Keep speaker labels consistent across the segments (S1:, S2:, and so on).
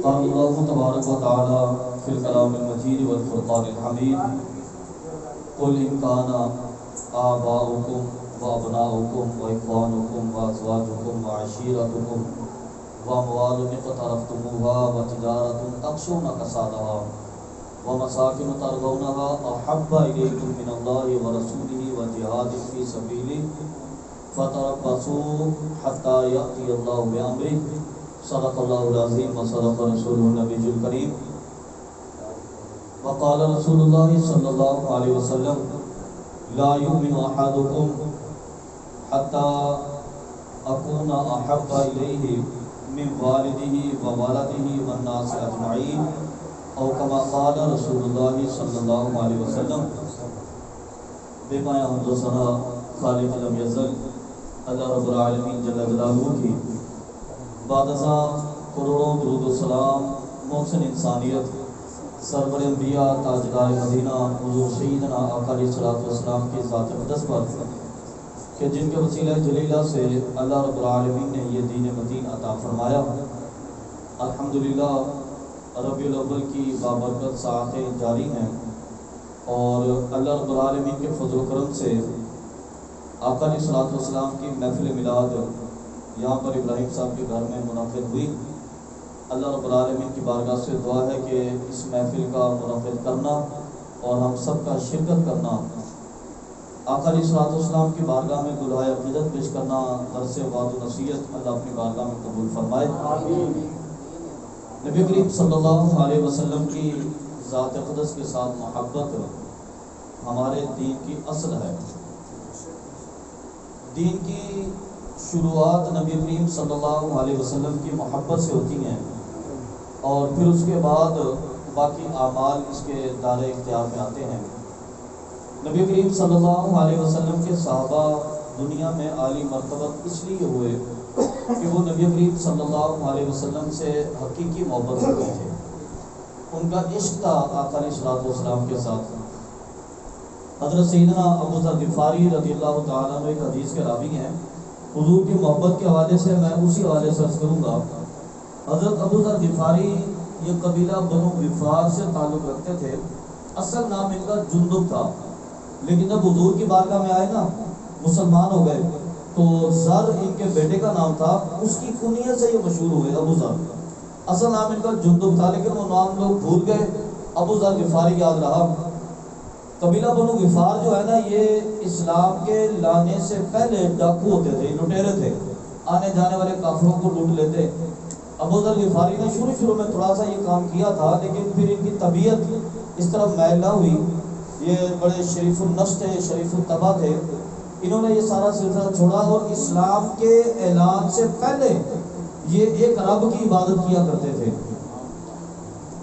S1: قال اللہ تبارک و تعالی فی الکلام المجید والفرقان الحمید قل ان کان آباؤکم وابناؤکم واخوانکم وازواجکم وعشیرتکم واموال اقترفتموها وتجارة تخشون کسادها ومساکن ترضونها احب الیکم من اللہ ورسولہ وجہاد فی سبیلہ فتربصوا حتی یأتی اللہ بامرہ صدق اللہ العظیم وصدق رسولہ النبی الکریم وقال رسول اللہ صلی اللہ علیہ وسلم لا یؤمن احدکم حتی اکون احب الیہ من والدہ وولدہ والناس اجمعین او کما قال رسول اللہ صلی اللہ علیہ وسلم بما حمد و ثنا خالق لم یزل اللہ رب العالمین جل جلالہ کی بعد ازاں کروڑوں درود و سلام محسن انسانیت سرور انبیاء تاجدار مدینہ حضور سیدنا آقا علیہ السلام کی ذات اقدس پر کہ جن کے وسیلہ جلیلہ سے اللہ رب العالمین نے یہ دین مدین عطا فرمایا. الحمدللہ ربیع الاول کی بابرکت ساعتیں جاری ہیں اور اللہ رب العالمین کے فضل و کرم سے آقا علیہ السلام کی محفل میلاد یہاں پر ابراہیم صاحب کے گھر میں منعقد ہوئی. اللہ رب العالمین کی بارگاہ سے دعا ہے کہ اس محفل کا منعقد کرنا اور ہم سب کا شرکت کرنا، آقا علیہ السلام کی بارگاہ میں دعائے عقیدت پیش کرنا، درس وعظ و نصیحت اللہ اپنی بارگاہ میں قبول فرمائے. نبی کریم صلی اللہ علیہ وسلم کی ذات اقدس کے ساتھ محبت ہمارے دین کی اصل ہے. دین کی شروعات نبی کریم صلی اللہ علیہ وسلم کی محبت سے ہوتی ہیں اور پھر اس کے بعد باقی اعمال اس کے دائرۂ اختیار میں آتے ہیں. نبی کریم صلی اللہ علیہ وسلم کے صحابہ دنیا میں عالی مرتبہ اس لیے ہوئے کہ وہ نبی کریم صلی اللہ علیہ وسلم سے حقیقی محبت کرتے تھے. ان کا عشق تھا آقا علیہ السلام کے ساتھ. حضرت سیدنا ابو ذر غفاری رضی اللہ تعالیٰ عنہ ایک حدیث کے راوی ہیں. حضور کی محبت کے حوالے سے میں اسی حوالے سے عرض کروں گا. حضرت ابو ذر غفاری یہ قبیلہ بنو غفار سے تعلق رکھتے تھے. اصل نام ان کا جندب تھا، لیکن جب حضور کی بارگاہ میں آئے نا، مسلمان ہو گئے، تو ذر ان کے بیٹے کا نام تھا، اس کی کنیت سے یہ مشہور ہوئے ابو ذر. اصل نام ان کا جندب تھا لیکن وہ نام لوگ بھول گئے، ابو ذر غفاری یاد رہا. قبیلہ بنو غفار جو ہے نا، یہ اسلام کے لانے سے پہلے ڈاکو ہوتے تھے، لٹیرے تھے، آنے جانے والے کافروں کو لوٹ لیتے. ابو ذر غفاری نے شروع میں تھوڑا سا یہ کام کیا تھا، لیکن پھر ان کی طبیعت اس طرف میل نہ ہوئی. یہ بڑے شریف النفس تھے، شریف الطبع تھے. انہوں نے یہ سارا سلسلہ چھوڑا اور اسلام کے اعلان سے پہلے یہ ایک رب کی عبادت کیا کرتے تھے.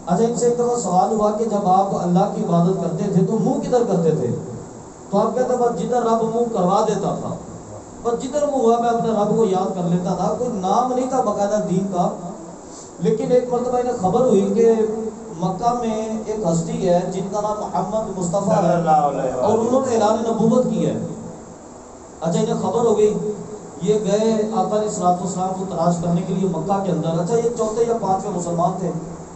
S1: اچھا، ان سے ایک دفعہ سوال ہوا کہ جب آپ اللہ کی عبادت کرتے تھے تو منہ کدھر کرتے تھے؟ تو آپ کہتے ہیں بس جدھر رب منہ کروا دیتا تھا، بس جدھر منہ ہوا میں اپنے رب کو یاد کر لیتا تھا. کوئی نام نہیں تھا باقاعدہ دین کا. لیکن ایک مرتبہ انہیں خبر ہوئی کہ مکہ میں ایک ہستی ہے جن کا نام محمد مصطفیٰ ہے اور انہوں نے اعلان نبوت کی ہے. اچھا، انہیں خبر ہو گئی، یہ گئے آقا علیہ السلام کو تلاش کرنے کے لیے مکہ کے اندر. اچھا، یہ چوتھے یا پانچویں مسلمان تھے،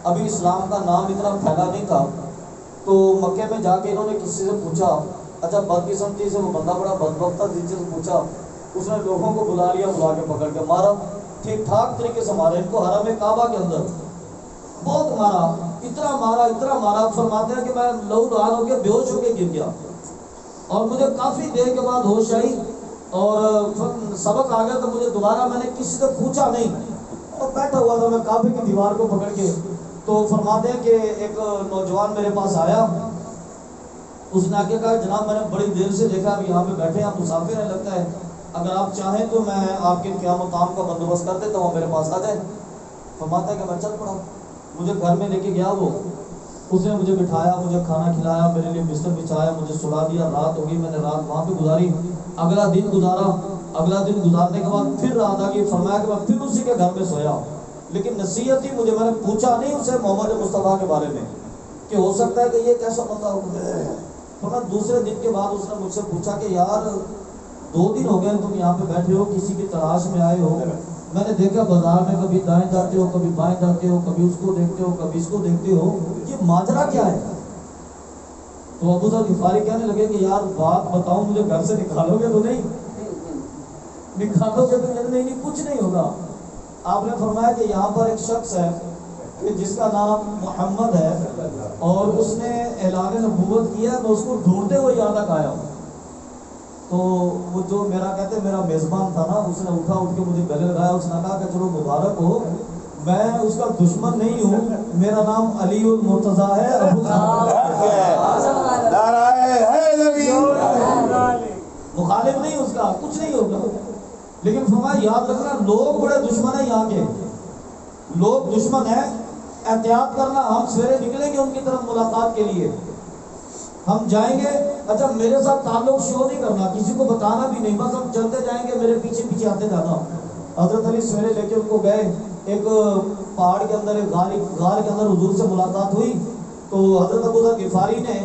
S1: ابھی اسلام کا نام اتنا پھیلا نہیں تھا. تو مکے میں جا کے انہوں نے کسی سے پوچھا. اچھا، بدقسمتی سے وہ بندہ بڑا بدبخت تھا، جس سے پوچھا اس نے لوگوں کو بلا لیا، بلا کے پکڑ کے مارا، ٹھیک ٹھاک طریقے سے مارا ان کو حرم کعبہ کے اندر. بہت مارا، اتنا مارا فرماتے ہیں کہ میں لہو لہان ہو کے بے ہوش ہو کے گر گیا اور مجھے کافی دیر کے بعد ہوش آئی اور سبق آ گیا. تو مجھے دوبارہ میں نے کسی سے پوچھا نہیں، تو بیٹھا ہوا تھا میں کعبے کی دیوار کو پکڑ کے. تو فرماتے ہیں کہ ایک نوجوان میرے پاس آیا، اس نے آگے کہا جناب میں نے بڑی دیر سے دیکھا اب یہاں پہ بیٹھے ہیں، آپ مسافر ہیں لگتا ہے، اگر آپ چاہیں تو میں آپ کے قیام و طعام کا بندوبست کر دیتا ہوں، میرے پاس آ جائیں. فرماتا ہے کہ میں چل پڑا. مجھے گھر میں لے کے گیا، وہ اس نے مجھے بٹھایا، مجھے کھانا کھلایا، میرے لیے بستر بچھایا، مجھے سلا دیا. رات ہو گئی، میں نے رات وہاں پہ گزاری. اگلا دن گزارنے کے بعد پھر رات آ گئی. فرمایا کہ میں پھر اسی کے گھر میں سویا، لیکن نصیحت ہی میں نے پوچھا نہیں اسے محمد مصطفیٰ کے بارے میں کہ ہو سکتا ہے کہ یہ کیسا بندہ ہو. فرمایا دوسرے دن کے بعد اس نے مجھ سے پوچھا کہ یار 2 دن ہو گئے تم یہاں پہ بیٹھے ہو، کسی کی تلاش میں آئے ہو، میں نے دیکھا بازار میں کبھی دائیں جاتے ہو, کبھی بائیں جاتے ہو, کبھی اس کو دیکھتے ہو, کبھی اس کو دیکھتے ہو, یہ ماجرا کیا ہے؟ تو ابو ذر غفاری کہنے لگے کہ یار بات بتاؤں, مجھے گھر سے نکالو گے تو نہیں, نکالو گے تو نہیں, کچھ نہیں ہوگا. آپ نے فرمایا کہ یہاں پر ایک شخص ہے کہ جس کا نام محمد ہے, اور اس نے اعلان نبوت کیا, میں اس کو ڈھونڈتے ہوئے یہاں تک آیا ہوں. تو وہ جو میرا کہتے میرا میزبان تھا نا, اس نے اٹھ کے مجھے گلے لگایا. اس نے کہا کہ چلو مبارک ہو, میں اس کا دشمن نہیں ہوں, میرا نام علی المرتضیٰ ہے. مخالف نہیں اس کا, کچھ نہیں ہوگا. لیکن فرمایا یاد رکھنا لوگ بڑے دشمن ہیں, یہاں کے لوگ دشمن ہیں, احتیاط کرنا. ہم سویرے نکلیں گے ان کی طرف ملاقات کے لیے, ہم جائیں گے. اچھا میرے ساتھ تعلق شو نہیں کرنا, کسی کو بتانا بھی نہیں, بس ہم چلتے جائیں گے, میرے پیچھے پیچھے آتے جانا. حضرت علی سویرے لے کے ان کو گئے, ایک پہاڑ کے اندر, ایک غار کے اندر حضور سے ملاقات ہوئی. تو حضرت ابو ذر غفاری نے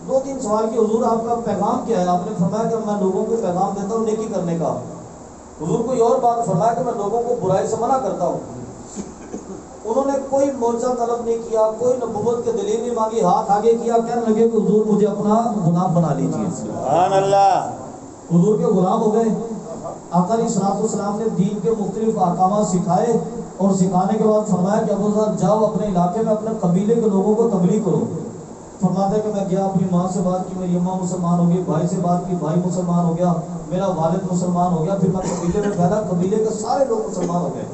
S1: 2-3 سوال کی, حضور آپ کا پیغام کیا ہے؟ آپ نے فرمایا کہ میں لوگوں کو پیغام دیتا ہوں نیکی کرنے کا. حضور کوئی اور بات فرمایا کہ میں لوگوں کو برائی سے منع کرتا ہوں. انہوں نے کوئی معجزہ طلب نہیں کیا, کوئی نبوت کے دلیل نہیں مانگی, ہاتھ آگے کیا, کہنے لگے کہ حضور مجھے اپنا غلام بنا لیجیے. سبحان اللہ. حضور کے غلام ہو گئے. آقا علیہ الصلوۃ والسلام نے دین کے مختلف احکامات سکھائے, اور سکھانے کے بعد فرمایا کہ ابو ذر جاؤ اپنے علاقے میں اپنے قبیلے کے لوگوں کو تبلیغ کرو. فرماتا ہے کہ میں گیا, اپنی ماں سے بات کی, میری اماں مسلمان ہو گئی, بھائی سے بات کی, بھائی مسلمان ہو گیا, میرا والد مسلمان ہو گیا. پھر میں قبیلے میں پھیلا, قبیلے کے سارے لوگ مسلمان ہو گئے.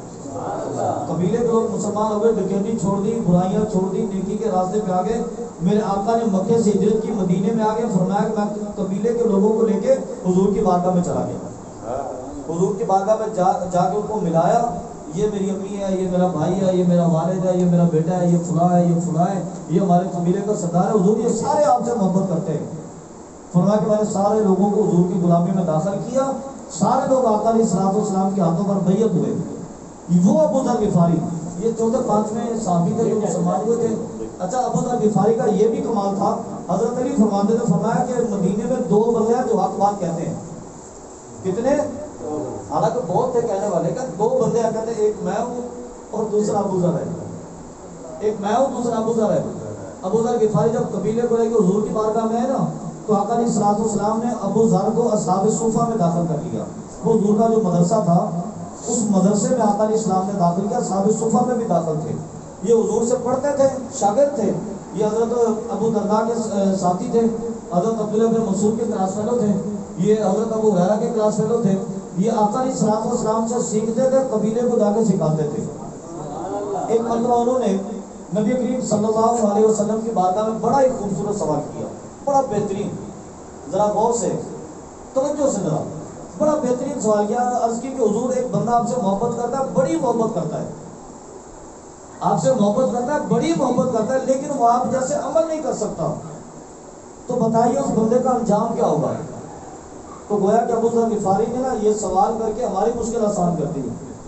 S1: قبیلے کے لوگ مسلمان ہو گئے, ڈکیتی چھوڑ دی, برائیاں چھوڑ دی, نیکی کے راستے پہ آ گئے. میرے آقا نے مکے سے ہجرت کی, مدینے میں آ گئے. فرمایا کہ میں قبیلے کے لوگوں کو لے کے حضور کی بارگاہ میں چلا گیا. حضور کی بارگاہ میں جا کے ان کو ملایا, یہ میری امی ہے, یہ میرا بھائی ہے, یہ میرا والد ہے, یہ میرا بیٹا ہے, یہ فلاں ہے, یہ فلاں ہے, یہ ہمارے قبیلے کا سردار ہے. حضور یہ سارے آپ سے محبت کرتے ہیں. فرمایا کہ میں نے سارے لوگوں کو حضور کی غلامی میں داخل کیا. سارے لوگ آقا علیہ الصلوۃ والسلام کے ہاتھوں پر بیعت ہوئے. وہ ابو ذر غفاری, یہ 4-5 صحابی تھے جو مسلمان ہوئے تھے. اچھا ابو ذر غفاری کا یہ بھی کمال تھا, حضرت علی فرماتے نے فرمایا کہ مدینے میں 2 بندے ہیں جو حق بات کہتے ہیں. کتنے؟ حالانکہ بہت تھے کہنے والے, کہ 2 بندے ہیں کہتے ہیں, ایک میں ہوں اور دوسرا ابو ذر ہے. ایک میں ہوں, دوسرا ابو ذر ہے. ابو ذر غفاری جب قبیلے کو لے کے حضور کی بارگاہ میں ہے نا, تو آقا علیہ الصلوۃ والسلام نے ابو ذر کو اصحاب صوفہ میں داخل کر لیا. وہ حضور کا جو مدرسہ تھا, اس مدرسے میں آقا علیہ السلام نے داخل کیا. اصحاب صوفہ میں بھی داخل تھے, یہ حضور سے پڑھتے تھے, شاگرد تھے. یہ حضرت ابو درداء کے ساتھی تھے, حضرت عبداللہ بن مسعود کے کلاس فیلو تھے, یہ حضرت ابو ہریرہ کے کلاس فیلو تھے. یہ آقا علیہ الصلوۃ والسلام سے سیکھتے تھے, قبیلے کو جا کے سکھاتے تھے. ایک مرتبہ انہوں نے نبی کریم صلی اللہ علیہ وسلم کی بارگاہ میں بڑا ہی خوبصورت سوال کیا, بڑا بہترین. ذرا غور سے, توجہ سے ذرا, بڑا بہترین سوال کیا. عرض کی کہ حضور ایک بندہ آپ سے محبت کرتا ہے, بڑی محبت کرتا ہے, آپ سے محبت کرتا ہے, بڑی محبت کرتا ہے, لیکن وہ آپ جیسے عمل نہیں کر سکتا, تو بتائیے اس بندے کا انجام کیا ہوگا؟ تو گویا کہ ابو ذر غفاری نے نا یہ سوال کر کے ہماری مشکل آسان کر دی.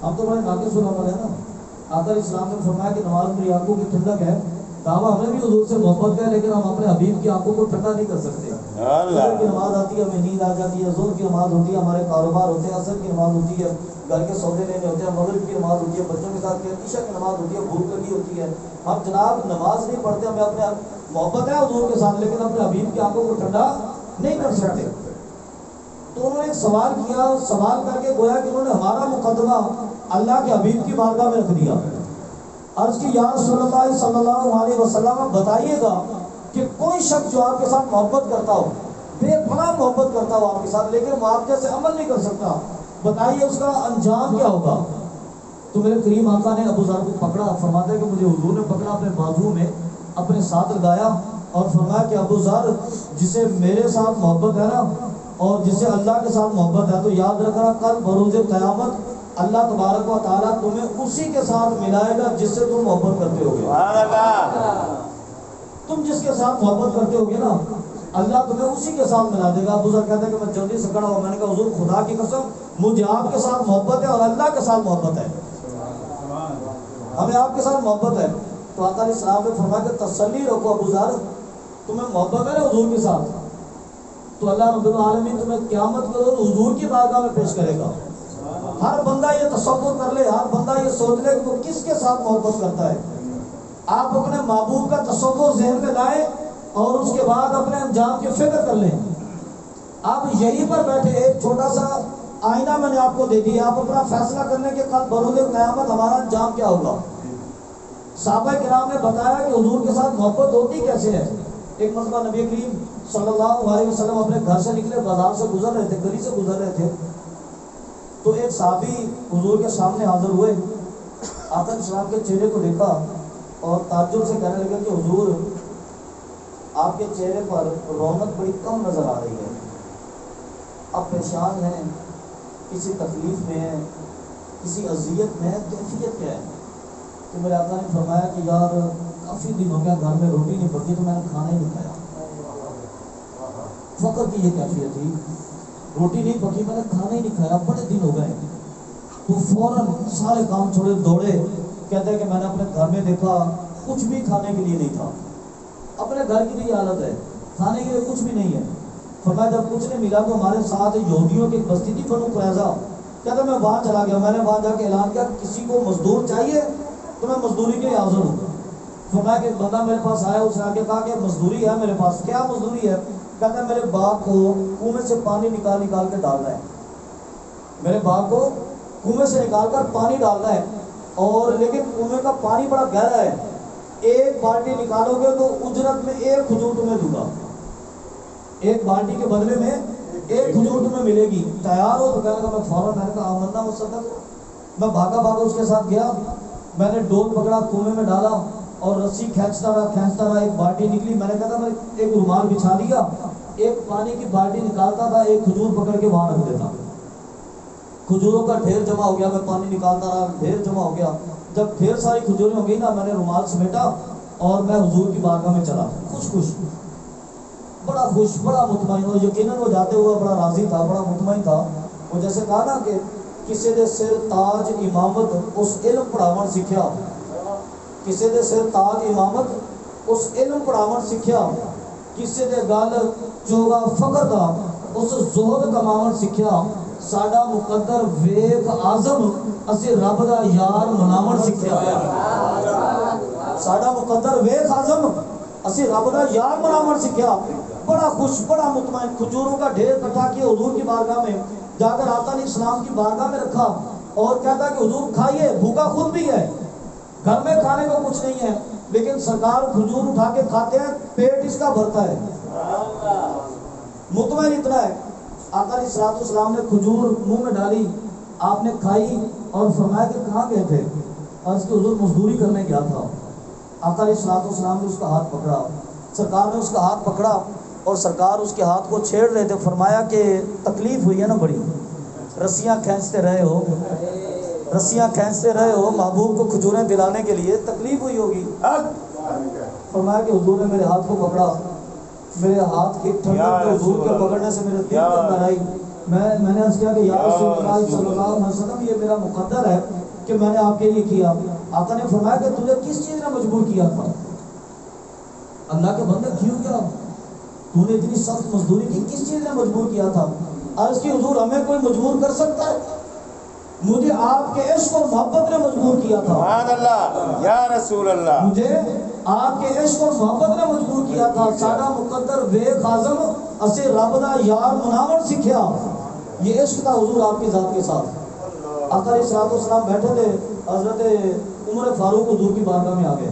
S1: ہم تو بڑے ناقص علماء ہیں نا. آقا علیہ السلام نے فرمایا کہ نماز میری آنکھوں کی ٹھنڈک ہے. دعویٰ ہمیں بھی حضور سے محبت ہے, لیکن ہم اپنے حبیب کی آنکھوں کو ٹھنڈا نہیں کر سکتے. فجر کی نماز آتی ہے, ہمیں نیند آ جاتی ہے. ظہر کی نماز ہوتی ہے, ہمارے کاروبار ہوتے ہیں. عصر کی نماز ہوتی ہے, گھر کے سودے لینے ہوتے ہیں. مغرب کی نماز ہوتی ہے, بچوں کے ساتھ. عشاء کی نماز ہوتی ہے, بھوک لگی ہوتی ہے. ہم جناب نماز نہیں پڑھتے, ہمیں اپنے محبت ہے حضور کے ساتھ, لیکن اپنے حبیب کی آنکھوں کو ٹھنڈا نہیں کر سکتے. تو انہوں نے ایک سوال کیا, سوال کر کے گویا کہ انہوں نے ہمارا مقدمہ اللہ کے حبیب کی بارگاہ میں رکھ دیا. عرض کی یا رسول اللہ صلی اللہ علیہ وسلم, بتائیے گا کہ کوئی شخص جو آپ کے ساتھ محبت کرتا ہو, بے پناہ محبت کرتا ہو آپ کے ساتھ, لیکن وہ آپ جیسے عمل نہیں کر سکتا, بتائیے اس کا انجام کیا ہوگا؟ تو میرے کریم آقا نے ابو ذر کو پکڑا. فرماتے ہیں کہ مجھے حضور نے پکڑا, اپنے بازو میں اپنے ساتھ لگایا, اور فرمایا کہ ابو ذر, جسے میرے ساتھ محبت ہے نا, اور جسے اللہ کے ساتھ محبت ہے, تو یاد رکھنا کل بروز قیامت اللہ تبارک و تعالیٰ تمہیں اسی کے ساتھ ملائے گا جس سے تم محبت کرتے ہوگے. تم جس کے ساتھ محبت کرتے ہوگے نا, اللہ تمہیں اسی کے ساتھ ملا دے گا. ابو ذر کہتے ہیں کہ میں جلدی سے کھڑا ہوا, میں نے کہا حضور خدا کی قسم مجھے آپ کے ساتھ محبت ہے اور اللہ کے ساتھ محبت ہے, ہمیں آپ کے ساتھ محبت ہے. تو آقا علیہ السلام نے فرمایا کہ تسلی رکھو ابو ذر, تمہیں محبت ہے نا حضور کے ساتھ, تو اللہ رب العالمین تمہیں قیامت کے روز حضور کی بارگاہ میں پیش کرے گا. ہر بندہ یہ تصور کر لے، ہر بندہ یہ سوچ لے کہ وہ کس کے ساتھ محبت کرتا ہے۔ آپ اپنے محبوب کا تصور ذہن میں لائیں اور اس کے بعد اپنے انجام کی فکر کر لیں۔ آپ یہیں پر بیٹھے، ایک چھوٹا سا آئینہ میں نے آپ کو دے دیا، آپ اپنا فیصلہ کرنے کے کل بروز قیامت ہمارا انجام کیا ہوگا۔ صحابہ کرام نے بتایا کہ حضور کے ساتھ محبت ہوتی کیسے ہے۔ ایک مرتبہ نبی کریم صلی اللہ علیہ وسلم اپنے گھر سے نکلے، بازار سے گزر رہے تھے، گلی سے گزر رہے تھے، تو ایک صحابی حضور کے سامنے حاضر ہوئے، آقا السلام کے چہرے کو دیکھا اور تعجب سے کہنے لگے کہ حضور آپ کے چہرے پر رونق بڑی کم نظر آ رہی ہے، آپ پریشان ہیں، کسی تکلیف میں ہیں، کسی اذیت میں ہیں، کیفیت کیا ہے؟ تو میرے آقا نے فرمایا کہ یار کافی دن ہو گیا گھر میں روٹی نہیں پکی تو میں نے کھانا ہی نہیں کھایا۔ فقر کی یہ کیفیت تھی، روٹی نہیں پکی، میں نے کھانا ہی نہیں کھایا، بڑے دن ہو گئے۔ تو فوراً سارے کام چھوڑے دوڑے، کہتے ہیں کہ میں نے اپنے گھر میں دیکھا کچھ بھی کھانے کے لیے نہیں تھا۔ اپنے گھر کی بھی حالت ہے، کھانے کے لیے کچھ بھی نہیں ہے۔ فرمایا جب کچھ نہیں ملا تو ہمارے ساتھ یہودیوں کی ایک بستی تھی بنو قریظہ، کہتا میں وہاں چلا گیا، میں نے وہاں جا کے اعلان کیا کسی کو مزدور چاہیے تو میں مزدوری کے لیے حاضر ہوں۔ فرمایا کہ ایک بندہ میرے پاس آیا، اس نے آ کے کہا کہ مزدوری ہے میرے پاس۔ کیا مزدوری ہے؟ کہتا ہے میرے باغ کو کنویں سے پانی نکال نکال کے ڈالنا ہے، میرے باغ کو کنویں سے نکال کر پانی ڈالنا ہے، اور لیکن کنویں کا پانی بڑا گہرا ہے، ایک بالٹی نکالو گے تو اجرت میں ایک کھجور تمہیں دوں گا، ایک بالٹی کے بدلے میں ایک کھجور تمہیں ملے گی، تیار ہو؟ تو کہنے لگا میں فوراً، میں نے کہا آمنا وصدق۔ میں بھاگا بھاگا اس کے ساتھ گیا، میں نے ڈول پکڑا، کنویں میں ڈالا اور رسی کھینچتا رہا، ایک بالٹی نکلی۔ میں نے کہا تھا میں ایک رومال بچھا دیا، ایک پانی کی بالٹی نکالتا تھا، ایک کھجور پکڑ کے وہاں رکھ دیتا، کھجوروں کا ڈھیر جمع ہو گیا، میں پانی نکالتا رہا، ڈھیر جمع ہو گیا۔ جب ڈھیر ساری کھجوریں ہو گئی نا، میں نے رومال سمیٹا اور میں حضور کی بارگاہ میں چلا، خوش بڑا خوش، بڑا مطمئن، اور یقیناً وہ جاتے ہوئے بڑا راضی تھا، بڑا مطمئن تھا۔ وہ جیسے کہا نا کہ کسی دے سر تاج امامت اس علم پڑھاون سیکھیا، کسی دے سر تاج امامت اس علم پڑھاون سیکھیا، کسی دے گل چوگا فقر دا اس زہد کماون سیکھیا، ساڈا مقدر ویخ آزم اسی رب دا یار مناون سیکھیا، ساڈا مقدر ویخ آزم اسی رب دا یار مناون سیکھیا۔ بڑا خوش، بڑا مطمئن، کھجوروں کا ڈھیر اکٹھا کیا، حضور کی بارگاہ میں جا کر آقا علیہ السلام کی بارگاہ میں رکھا اور کہتا کہ حضور کھائیے، بھوکا خود بھی ہے، گھر میں کھانے کو کچھ نہیں ہے، لیکن سرکار کھجور اٹھا کے کھاتے ہیں، پیٹ اس کا بھرتا ہے، مطمئن اتنا ہے۔ آقا علیہ السلام نے کھجور منہ میں ڈالی، آپ نے کھائی اور فرمایا کہ کہاں گئے تھے؟ عرض کہ حضور مزدوری کرنے گیا تھا۔ آقا علیہ السلام نے اس کا ہاتھ پکڑا، سرکار نے اس کا ہاتھ پکڑا اور سرکار اس کے ہاتھ کو چھیڑ رہے تھے۔ فرمایا کہ تکلیف ہوئی ہے نا بڑی، رسیاں کھینچتے رہے ہو، رسیاں کھینچتے رہے ہو محبوب کو کھجوریں دلانے کے لیے، تکلیف ہوئی ہوگی۔ فرمایا کہ حضور نے میرے ہاتھ کو پکڑا، میرے ہاتھ کی ٹھنڈک کو حضور کے پکڑنے سے میرے دل کے اندر آئی۔ میں نے عرض کیا کہ یا رسول اللہ صلی اللہ علیہ وسلم یہ میرا مقدر ہے کہ میں نے آپ کے لیے کیا۔ آقا نے فرمایا کہ تجھے کس چیز نے مجبور کیا تھا؟ اللہ کے بندے کیوں کیا تو نے اتنی سخت مزدوری کی، کس چیز نے مجبور کیا تھا؟ عرض کی حضور ہمیں کوئی مجبور کر سکتا ہے؟ مجھے آپ کے عشق اور محبت نے مجبور کیا تھا۔
S2: سبحان اللہ یا رسول اللہ،
S1: مجھے آپ کے عشق اور محبت نے مجبور کیا تھا، ساڈا مقدر ویخ آزم اسے رب دا یار مناون سیکھیا۔ یہ عشق تھا حضور آپ کی ذات کے ساتھ۔ آقا علیہ السلام بیٹھے تھے، حضرت عمر فاروق حضور کی بارگاہ میں آ گئے۔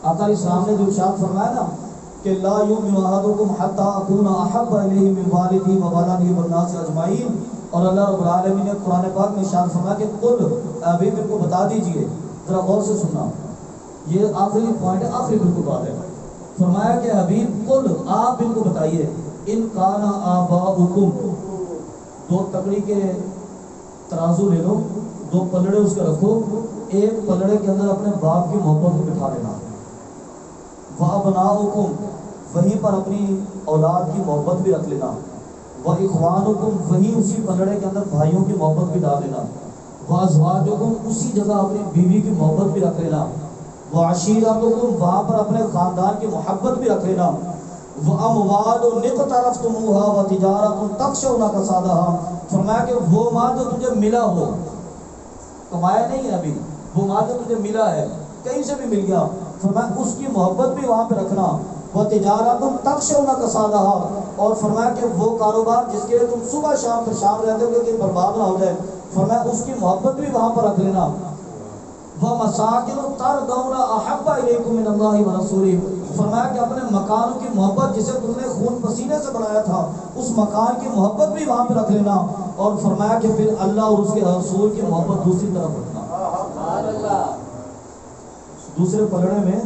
S1: آقا علیہ السلام نے جو ارشاد فرمایا نا کہ لا یؤمن احدکم حتی اکون احب الیہ من والدی و ولدی والناس اجمعین، اور اللہ رب العالمین نے قرآن پاک میں ارشاد فرمایا کہ قل، ابھی ان کو بتا دیجئے، ذرا غور سے سننا، یہ آخری پوائنٹ ہے، آخری بالکل بات ہے۔ فرمایا کہ حبیب قل، آپ ان کو بتائیے، ان کان آباؤکم، دو تکڑی کے ترازو لے لو، دو پلڑے اس کے رکھو، ایک پلڑے کے اندر اپنے باپ کی محبت کو بٹھا لینا، وَأَبْنَاؤُكُمْ، وہیں پر اپنی اولاد کی محبت بھی رکھ لینا، وَإِخْوَانُكُمْ، وہیں اسی پلڑے کے اندر بھائیوں کی محبت بھی ڈال لینا، وَأَزْوَاجُكُمْ، اسی جگہ اپنی بیوی کی محبت بھی رکھ لینا، وَعَشِيرَتُكُمْ، وہاں پر اپنے خاندان کی محبت بھی رکھ لینا، وَأَمْوَالٌ اقْتَرَفْتُمُوهَا وَتِجَارَةٌ تَخْشَوْنَ كَسَادَهَا، فرمایا کہ وہ مال جو تجھے ملا ہو، کمایا نہیں ہے ابھی، وہ مال جو تجھے ملا ہے کہیں سے بھی مل گیا، فرمایا اس کی محبت بھی وہاں پہ رکھنا، وہ تجارت تخشون کسادها، اور فرمایا کہ وہ کاروبار جس کے لیے تم صبح شام پریشان رہتے ہو کہ برباد نہ ہو جائے، فرمایا اس کی محبت بھی وہاں پر رکھ لینا، وَمَسَاكِنُ تَرْضَوْنَ أَحَبَّ إِلَيْكُم مِّنَ اللَّهِ وَرَسُولِهِ، فرمایا کہ اپنے مکانوں کی محبت جسے تم نے خون پسینے سے بنایا تھا اس مکان کی محبت بھی وہاں پہ رکھ لینا، اور فرمایا کہ پھر اللہ اور اس کے رسول کی محبت دوسری طرف رکھنا، دوسرے پلڑے میں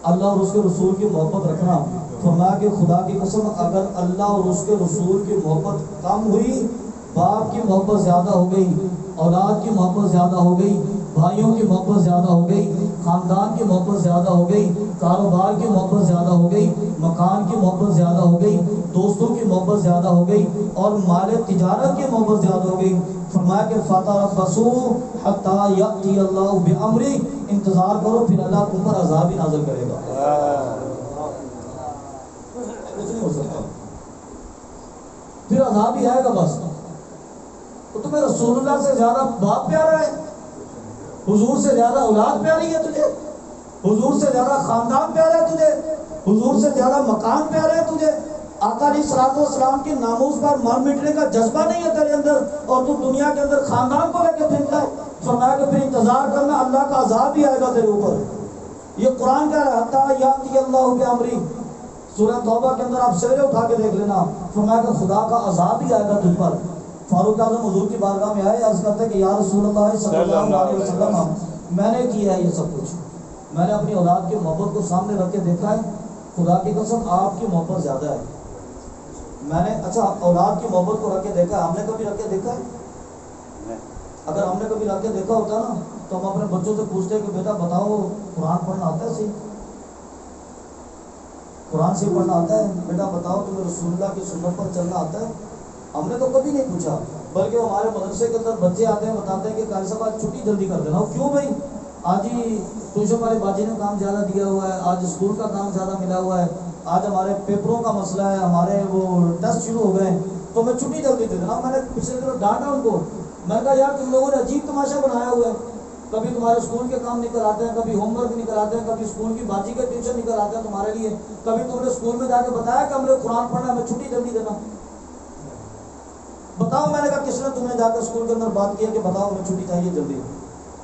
S1: اللہ اور اس کے رسول کی محبت رکھنا۔ فرمایا کہ خدا کی قسم اگر اللہ اور اس کے رسول کی محبت کم ہوئی، باپ کی محبت زیادہ ہو گئی، اولاد کی محبت زیادہ ہو گئی، بھائیوں کی محبت زیادہ ہو گئی، خاندان کی محبت زیادہ ہو گئی، کاروبار کی محبت زیادہ ہو گئی، مکان کی محبت زیادہ ہو گئی، دوستوں کی محبت زیادہ ہو گئی، اور مال تجارت کی محبت زیادہ ہو گئی، فرمایا کہ فَتَرَبَّصُوا حَتَّى يَأْتِيَ اللَّهُ بِأَمْرِهِ، انتظار کرو پھر اللہ تم پر عذاب ہی نازل کرے گا، کچھ نہیں ہو سکتا، پھر عذاب ہی آئے گا بس۔ تو تمہیں رسول اللہ سے زیادہ باپ پیارا ہے، حضور سے زیادہ اولاد پیاری ہے تجھے، حضور سے زیادہ خاندان پیارا ہے تجھے، حضور سے زیادہ مکان پیارا ہے تجھے، آقا علیہ الصلوۃ والسلام کی ناموس پر مر مٹنے کا جذبہ نہیں ہے تیرے اندر، اور تو دنیا کے اندر خاندان کو لے کے پھرتا ہے، فرمایا کہ پھر انتظار کرنا اللہ کا عذاب بھی آئے گا تیرے اوپر۔ یہ قرآن کہہ رہا ہے حتیٰ یأتی اللہ بأمرہ، سورہ توبہ کے اندر آپ سویرے اٹھا کے دیکھ لینا، فرمایا کہ خدا کا عذاب بھی آئے گا تجھ پر۔ فاروق اعظم حضور کی بارگاہ میں آئے، عرض کرتے کہ یا رسول اللہ صلی اللہ علیہ وسلم میں نے کیا ہے یہ سب کچھ، میں نے اپنی اولاد کی محبت کو سامنے رکھ کے دیکھا ہے، خدا کی قسم آپ کی محبت زیادہ ہے، میں نے اچھا اولاد کی محبت کو رکھ کے دیکھا ہے، ہم نے کبھی رکھ کے دیکھا ہے؟ اگر ہم نے کبھی رکھ کے دیکھا ہوتا نا تو ہم اپنے بچوں سے پوچھتے کہ بیٹا بتاؤ قرآن پڑھنا آتا ہے؟ صحیح قرآن سے پڑھنا آتا ہے؟ بیٹا بتاؤ تمہیں رسول اللہ کی سنت پر چلنا آتا ہے؟ ہم نے تو کبھی نہیں پوچھا، بلکہ ہمارے مدرسے کے اندر بچے آتے ہیں بتاتے ہیں کہ قاری صاحب آج چھٹی جلدی کر دینا، کیوں بھائی؟ آج ہی ٹیوشن والے باجی نے کام زیادہ دیا ہوا ہے، آج اسکول کا کام زیادہ ملا ہوا ہے، آج ہمارے پیپروں کا مسئلہ ہے، ہمارے وہ ٹیسٹ شروع ہو گئے تو میں چھٹی جلدی دے دینا۔ میں نے پچھلے دنوں ڈانٹا ان کو، میں نے کہا یار تم لوگوں نے عجیب تماشا بنایا ہوا ہے، کبھی تمہارے اسکول کے کام نکل آتے ہیں، کبھی ہوم ورک نکل آتے ہیں، کبھی اسکول کی باجی کے ٹیوشن نکل آتے ہیں تمہارے لیے، کبھی تم نے اسکول میں جا کے بتایا کہ ہم نے قرآن پڑھنا ہے، ہمیں چھٹی جلدی دینا، بتاؤ۔ میں نے کہا کس نے تم نے جا کے اسکول کے اندر بات کیا کہ بتاؤ ہمیں چھٹی چاہیے جلدی؟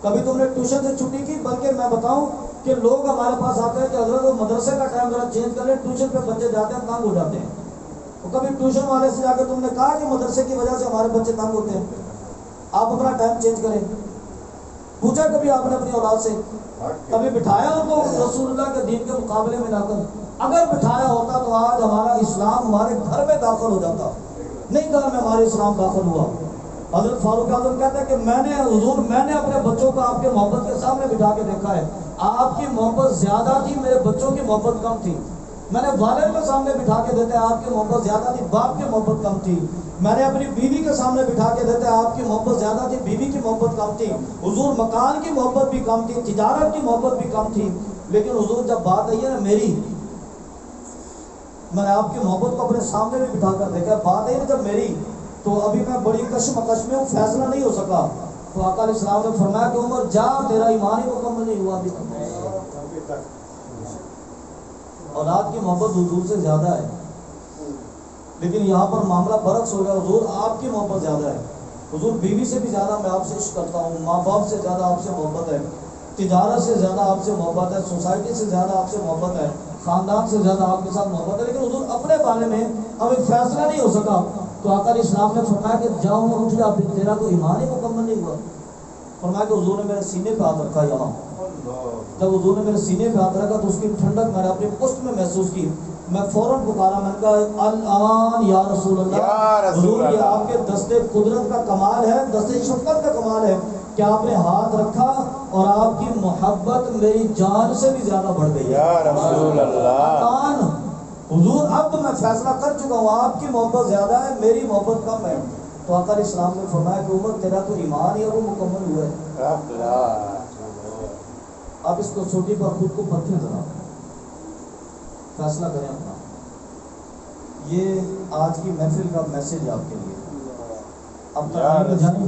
S1: کبھی تم نے ٹیوشن سے چھٹی کی؟ بلکہ میں بتاؤں کہ لوگ ہمارے پاس آتے ہیں کہ حضرت وہ مدرسے کا ٹائم ذرا چینج کر لیں، ٹیوشن پہ بچے جاتے ہیں تنگ ہو جاتے ہیں، تو کبھی ٹیوشن والے سے جا کے تم نے کہا کہ مدرسے کی وجہ سے ہمارے بچے تنگ ہوتے ہیں، آپ اپنا ٹائم چینج کریں؟ پوچھا کبھی آپ نے اپنی اولاد سے؟ کبھی بٹھایا ان کو رسول اللہ کے دین کے مقابلے میں لا کر؟ اگر بٹھایا ہوتا تو آج ہمارا اسلام ہمارے گھر میں داخل ہو جاتا، نہیں گھر میں ہمارے اسلام داخل ہوا۔ حضرت فاروق اعظم کہتے ہیں کہ میں نے اپنے بچوں کو آپ کے محبت کے سامنے بٹھا کے دیکھا ہے، آپ کی محبت زیادہ تھی، میرے بچوں کی محبت کم تھی۔ میں نے والد کے سامنے بٹھا کے دیتے آپ کی محبت زیادہ تھی، باپ کی محبت کم تھی۔ میں نے اپنی بیوی کے سامنے بٹھا کے دیتے آپ کی محبت زیادہ تھی، بیوی کی محبت کم تھی۔ حضور مکان کی محبت بھی کم تھی، تجارت کی محبت بھی کم تھی، لیکن حضور جب بات آئی ہے نا میری، میں نے آپ کی محبت کو اپنے سامنے بھی بٹھا کر دیکھا، بات آئی نا جب میری، تو ابھی میں بڑی کشمکش میں ہوں، فیصلہ نہیں ہو سکا، تو آقا علیہ السلام نے فرمایا کہ عمر جا، تیرا ایمان ہی مکمل نہیں ہوا ابھی تک۔ اولاد کی محبت حضور سے زیادہ ہے، لیکن یہاں پر معاملہ برعکس ہو گیا، حضور آپ کی محبت زیادہ ہے، حضور بیوی سے بھی زیادہ میں آپ سے عشق کرتا ہوں، ماں باپ سے زیادہ آپ سے محبت ہے، تجارت سے زیادہ آپ سے محبت ہے، سوسائٹی سے زیادہ آپ سے محبت ہے، خاندان سے زیادہ آپ کے ساتھ محبت ہے، لیکن حضور اپنے بارے میں ابھی فیصلہ نہیں ہو سکا، تو آقا علیہ السلام نے فرمایا کہ جاؤ اٹھ جا، تیرا تو ایمان ہی مکمل نہیں ہوا۔ فرمایا کہ حضور نے میرے سینے پہ ہاتھ رکھا، یہاں جب حضور نے میرے سینے پہ ہاتھ رکھا تو اس کی ٹھنڈک میں نے اپنی پشت میں محسوس کی، میں فوراً پکارا، میں نے کہا الامان یا رسول اللہ، حضور یہ آپ کے دستے قدرت کا کمال ہے، دستے شفقت کا کمال ہے کہ آپ نے ہاتھ رکھا اور آپ کی محبت میری جان سے بھی زیادہ بڑھ گئی
S2: یا رسول اللہ۔
S1: حضور اب میں فیصلہ کر چکا ہوں، آپ کی محبت زیادہ ہے، میری محبت کم ہے، تو آقا علیہ السلام نے فرمایا کہ عمر تیرا تو ایمان ہی وہ مکمل ہوا ہے۔ آپ اس کو چھوٹی پر خود کو پرکھیں ذرا، فیصلہ کریں اپنا۔ یہ آج کی محفل کا میسج آپ کے لیے۔ اب تراویح پہ جائیں،